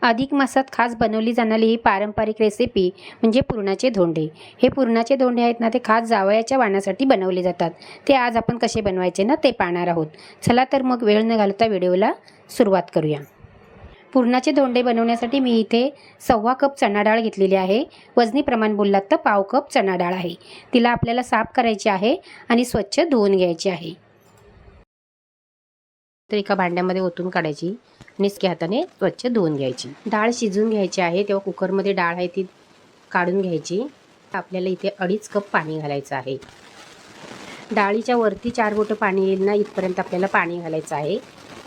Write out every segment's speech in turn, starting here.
अधिक मासात खास बनवली जाणारी ही पारंपरिक रेसिपी म्हणजे पुरणाचे धोंडे. हे पुरणाचे धोंडे आहेत ना, ते खास जावयाच्या वाणासाठी बनवले जातात. ते आज आपण कसे बनवायचे ना ते पाहणार आहोत. चला तर मग वेळ न घालवता व्हिडिओला सुरुवात करूया. पुरणाचे धोंडे बनवण्यासाठी मी इथे 1/2 कप चणा डाळ घेतलेली आहे. वजनी प्रमाण बोललात तर 1/2 कप चणा डाळ आहे. तिला आपल्याला साफ करायची आहे आणि स्वच्छ धुवून घ्यायची आहे. तर एका भांड्यामध्ये ओतून काढायची आणि इसक्या हाताने स्वच्छ धुवून घ्यायची. डाळ शिजून घ्यायची आहे, तेव्हा कुकरमध्ये डाळ आहे ती काढून घ्यायची. आपल्याला इथे 2.5 कप पाणी घालायचं आहे. डाळीच्या वरती 4 बोटं पाणी येईल ना इथपर्यंत आपल्याला पाणी घालायचं आहे.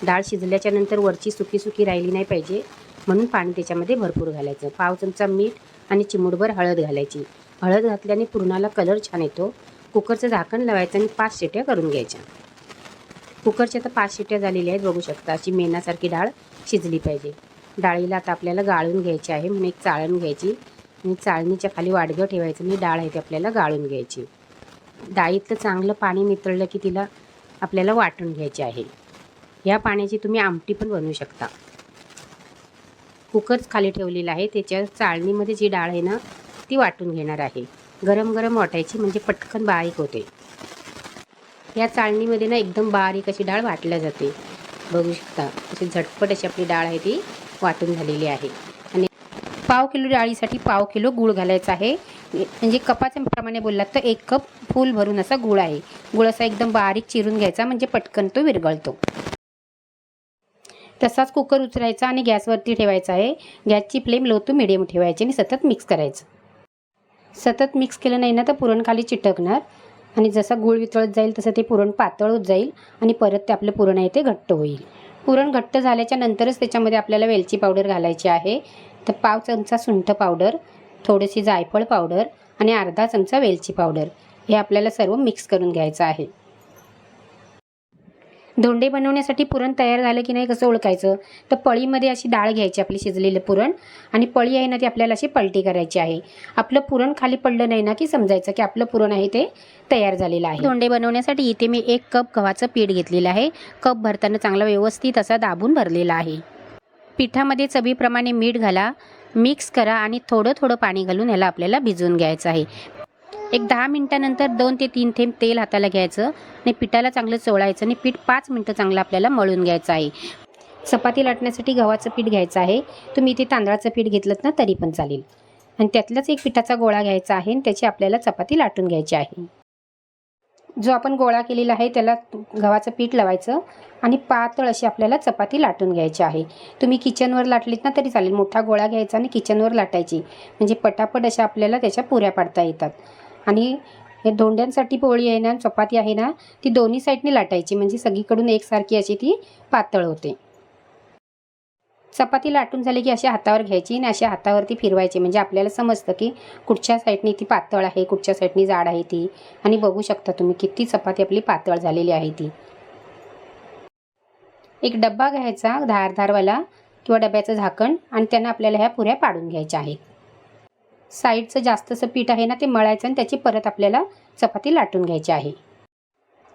डाळ शिजल्याच्या नंतर वरची सुकी सुकी राहिली नाही पाहिजे, म्हणून पाणी त्याच्यामध्ये भरपूर घालायचं. 1/2 चमचा मीठ आणि चिमूटभर हळद घालायची. हळद घातल्याने पुरणाला कलर छान येतो. कुकरचं झाकण लावायचं आणि 5 शिट्या करून घ्यायच्या. कुकरच्या आता 5 शिट्या झालेल्या आहेत, बघू शकता. अशी मेणासारखी डाळ शिजली पाहिजे. डाळीला आता आपल्याला गाळून घ्यायची आहे, म्हणून एक चाळण घ्यायची आणि चाळणीच्या खाली वाडगं ठेवायचं आणि डाळ आहे ती आपल्याला गाळून घ्यायची. डाळीतलं चांगलं पाणी नितळलं की तिला आपल्याला वाटून घ्यायची आहे. या पाण्याची तुम्ही आमटी पण बनवू शकता. कुकर खाली ठेवलेला आहे, त्याच्या चाळणीमध्ये जी डाळ आहे ना ती वाटून घेणार आहे. गरम गरम वाटायची म्हणजे पटकन बारीक होते. या चाळणीमध्ये ना एकदम बारीक अशी डाळ वाटल्या जाते, बघू शकता. अशी झटपट अशी आपली डाळ आहे ती वाटून झालेली आहे. आणि 1/2 किलो डाळीसाठी 1/2 किलो गूळ घालायचा आहे. म्हणजे कपाच्या प्रमाणे बोललात तर 1 कप फूल भरून असा गूळ आहे. गूळ असा एकदम बारीक चिरून घ्यायचा म्हणजे पटकन तो विरघळतो. तसाच कुकर उचलायचा आणि गॅसवरती ठेवायचा आहे. गॅसची फ्लेम लो टू मिडियम ठेवायची आणि सतत मिक्स करायचं. सतत मिक्स केलं नाही ना तर पुरण खाली चिटकणार आणि जसा गूळ वितळत जाईल तसं ते पुरण पातळ होत जाईल आणि परत ते आपलं पुरण आहे ते घट्ट होईल. पुरण घट्ट झाल्याच्या नंतरच त्याच्यामध्ये आपल्याला वेलची पावडर घालायची आहे. तर 1/2 चमचा सुंठ पावडर, थोडीशी जायफळ पावडर आणि अर्धा चमचा वेलची पावडर हे आपल्याला सर्व मिक्स करून घ्यायचं आहे. धोंडे बनवण्यासाठी पुरण तयार झालं की नाही कसं ओळखायचं, तर पळीमध्ये अशी डाळ घ्यायची आपली शिजलेलं पुरण आणि पळी आहे ना ती आपल्याला अशी पलटी करायची आहे. आपलं पुरण खाली पडलं नाही ना की समजायचं की आपलं पुरण आहे ते तयार झालेलं आहे. धोंडे बनवण्यासाठी इथे मी 1 कप गव्हाचं पीठ घेतलेलं आहे. कप भरताना चांगला व्यवस्थित असा दाबून भरलेला आहे. पिठामध्ये चवीप्रमाणे मीठ घाला, मिक्स करा आणि थोडं थोडं पाणी घालून याला आपल्याला भिजवून घ्यायचं आहे. एक 10 मिनिटानंतर 2 ते 3 थेंब तेल हाताला घ्यायचं आणि पिठाला चांगलं चोळायचं आणि पीठ 5 मिनिटं चांगलं आपल्याला मळून घ्यायचं आहे. चपाती लाटण्यासाठी गव्हाचं पीठ घ्यायचं आहे. तुम्ही इथे तांदळाचं पीठ घेतलं ना तरी पण चालेल. आणि त्यातलाच एक पिठाचा गोळा घ्यायचा आहे आणि त्याची आपल्याला चपाती लाटून घ्यायची आहे. जो आपण गोळा केलेला आहे त्याला गव्हाचं पीठ लावायचं आणि पातळ अशी आपल्याला चपाती लाटून घ्यायची आहे. तुम्ही किचनवर लाटलीत ना तरी चालेल. मोठा गोळा घ्यायचा आणि किचनवर लाटायची म्हणजे पटापट अशा आपल्याला त्याच्या पुऱ्या पाडता येतात. आणि हे धोंड्यांसाठी पोळी आहे ना, चपाती आहे ना, ती दोन्ही साईडने लाटायची म्हणजे सगळीकडून एकसारखी अशी ती पातळ होते. चपाती लाटून झाली की अशा हातावर घ्यायची आणि अशा हातावरती फिरवायची म्हणजे आपल्याला समजतं की कुठच्या साईडनी ती पातळ आहे, कुठच्या साईडनी जाड आहे ती. आणि बघू शकता तुम्ही किती चपाती आपली पातळ झालेली आहे ती. एक डब्बा घ्यायचा धारदारवाला किंवा डब्याचं झाकण आणि त्यांना आपल्याला ह्या पुऱ्या पाडून घ्यायच्या आहेत. साईडचं जास्तचं पीठ आहे ना ते मळायचं आणि त्याची परत आपल्याला चपाती लाटून घ्यायची आहे.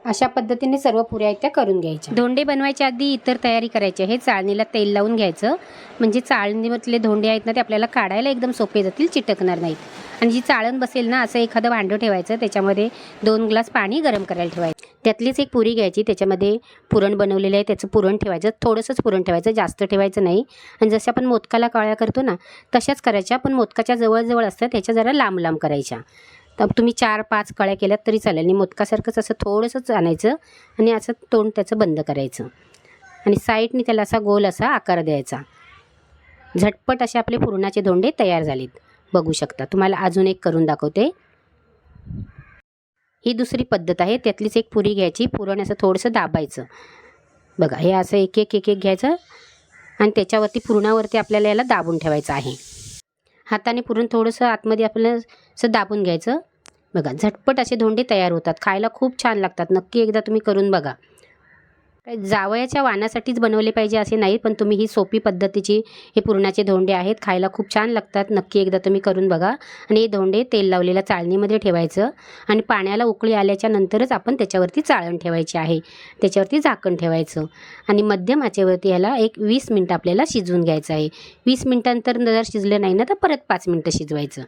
अशा पद्धतीने सर्व पुऱ्या त्या करून घ्यायच्या. धोंडे बनवायच्या आधी इतर तयारी करायची आहे. चाळणीला तेल लावून घ्यायचं म्हणजे चाळणीमधले धोंडे आहेत ना ते आपल्याला काढायला एकदम सोपे जातील, चिटकणार नाहीत. आणि जी चाळण बसेल ना असं एखादं भांडं ठेवायचं, त्याच्यामध्ये 2 ग्लास पाणी गरम करायला ठेवायचं. त्यातलीच एक पुरी घ्यायची, त्याच्यामध्ये पुरण बनवलेलं आहे त्याचं पुरण ठेवायचं. थोडंसंच पुरण ठेवायचं, जास्त ठेवायचं नाही. आणि जसं आपण मोदकाला कळ्या करतो ना तशाच करायच्या, पण मोदकाच्या जवळजवळ असतं त्याच्या जरा लांब लांब करायच्या. तर तुम्ही 4-5 कळ्या केल्यात तरी चालेल. आणि मोदकासारखंच असं थोडंसंच आणायचं आणि असं तोंड त्याचं बंद करायचं आणि साईडने त्याला असा गोल असा आकार द्यायचा. झटपट असे आपले पुरणाचे धोंडे तयार झालेत, बघू शकता. तुम्हाला अजून एक करून दाखवते. ही दुसरी पद्धत आहे. त्यातलीच एक पुरी घ्यायची, पुरण असं थोडंसं दाबायचं. बघा हे असं एक एक एक एक घ्यायचं आणि त्याच्यावरती पुरणावरती आपल्याला याला दाबून ठेवायचं आहे. हाताने पुरण थोडंसं आतमध्ये आपल्याला असं दाबून घ्यायचं. बघा झटपट असे धोंडे तयार होतात, खायला खूप छान लागतात. नक्की एकदा तुम्ही करून बघा. जावयाच्या वाणासाठीच बनवले पाहिजे असे नाही, पण तुम्ही ही सोपी पद्धतीची हे पुरणाचे धोंडे आहेत, खायला खूप छान लागतात. नक्की एकदा तुम्ही करून बघा. आणि हे धोंडे तेल लावलेल्या चाळणीमध्ये ठेवायचं आणि पाण्याला उकळी आल्याच्या नंतरच आपण त्याच्यावरती चाळण ठेवायची आहे. त्याच्यावरती झाकण ठेवायचं आणि मध्यम आचेवरती ह्याला एक 20 मिनटं आपल्याला शिजवून घ्यायचं आहे. 20 मिनटानंतर जर शिजलं नाही ना तर परत 5 मिनटं शिजवायचं.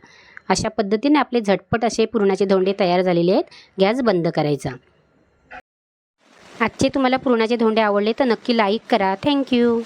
अशा पद्धतीने आपले झटपट असे पुरणाचे धोंडे तयार झालेले आहेत. गॅस बंद करायचा. आजचे तुम्हाला पुरणाचे धोंडे आवडले तर नक्की लाईक करा. थँक्यू.